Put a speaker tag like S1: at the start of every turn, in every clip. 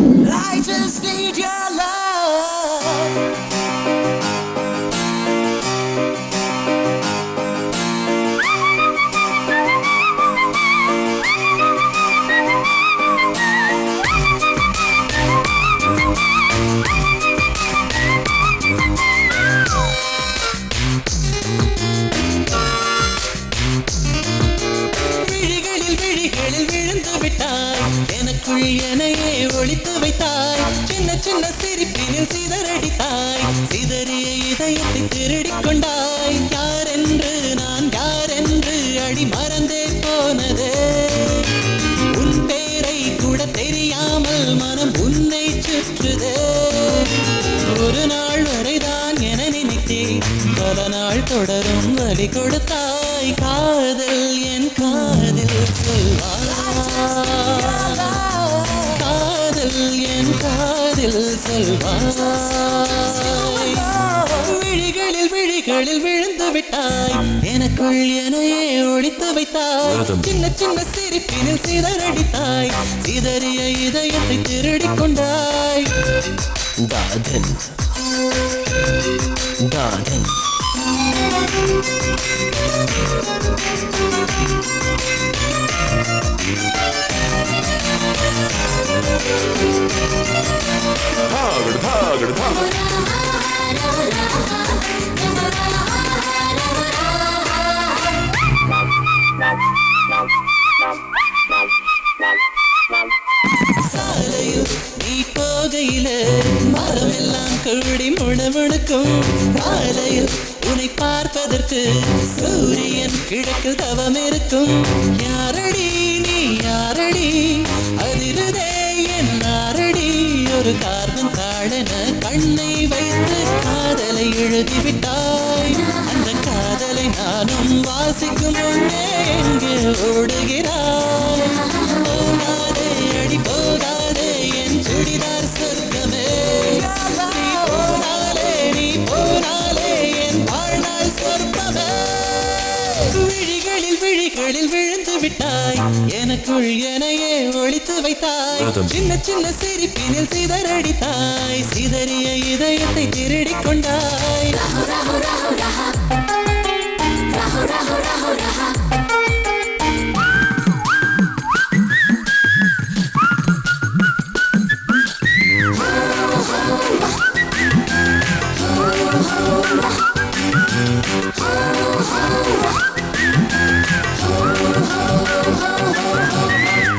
S1: I just need your love. எனக்குள் எனையே ஒளித்து வைத்தாய் சின்ன சின்ன சிரிப்பினில் சிதறடித்தாய் சிதறிய இதயத்தை திருடிக் கொண்டாய் யார் என்று நான் யார் என்று அடி மறந்தே போனதே உன் பேரை கூட தெரியாமல் மனம் உன்னை சுற்றுதே ஒரு நாள் வரைதான் என நினைத்தேன் பல நாள் தொடரும் வழி கொடுத்தாய் காதல் என் காதில் சொல்வாய் காதல் என் காதில் சொல்வாய் விழிகளில் விழிகளில் விழுந்து விட்டாய் எனக்குள் எனையே ஒளித்து வைத்தாய் சின்ன சின்ன சிரிப்பினில் சிதறடித்தாய் சிதறிய இதயத்தை திருடிக் கொண்டாய் காதல் காதல் சாலையில் நீ போகையிலே மரமெல்லாம் கூடி முழுமுழுக்கும் காலையில் உன்னை பார்ப்பதற்கு சூரியன் கிழக்கு தவம் இருக்கும் யாரடி நீ யாரடி அதிருதே என் நாரடி ஒரு கார்பன் தாழன கண்ணை வைத்து காதலை எழுதிவிட்டாய் அந்த காதலை நானும் வாசிக்கும் முன்னே எங்கே ஓடுகிறாய் போகாதே அடி போகாதே என் சுடிதார் சொர்க்கமே நீ போனாலே என் வாழ்நாள் சொர்க்கமே விழிகளில் விழிகளில் விழுந்து விட்டாய் எனக்குள் எனையே ஒளித்து வைத்தாய் சின்ன சின்ன சிரிப்பினில் சிதறடித்தாய் சிதறிய இதயத்தை திருடிக் கொண்டாய்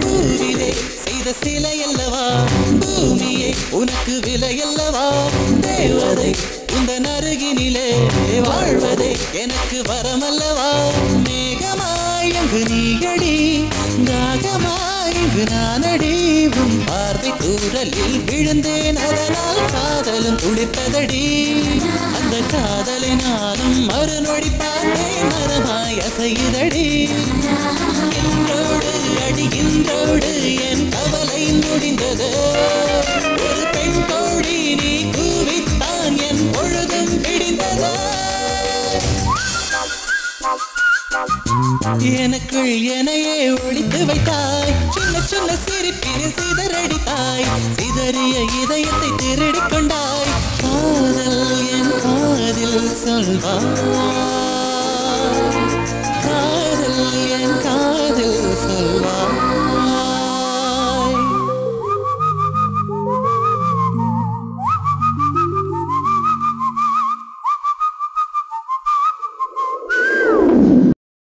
S1: பூவிலே செய்த சிலை அல்லவா பூமியே உனக்கு விலை அல்லவா தேவதை உந்தன் அருகினிலே வாழ்வதே எனக்கு வரமல்லவா மேகமாய் அங்கு நீயடி நாகமாய் இங்கு நானடி உன் பார்வை தூரலில் விழுந்தேன் அதனால் காதலும் துடித்ததடி அந்த காதலை நானும் மறுநொடி பார்த்தேன் மரமாய் அசையுதடி இன்றோடு அடி இன்றோடு என் கவலை முடிந்தது ஒரு பெண் கோடி நீ கூவித்தான் என் பொழுதும் பிடிந்தது எனக்குள் எனையே ஒளித்து வைத்தாய் சின்ன சின்ன சிரிப்பினில் சிதறடித்தாய் சிதறிய இதயத்தை திருடிக் கொண்டாய் காதல் என் காதில் சொல்வாய் காதல் என் காதில் சொல்வாய்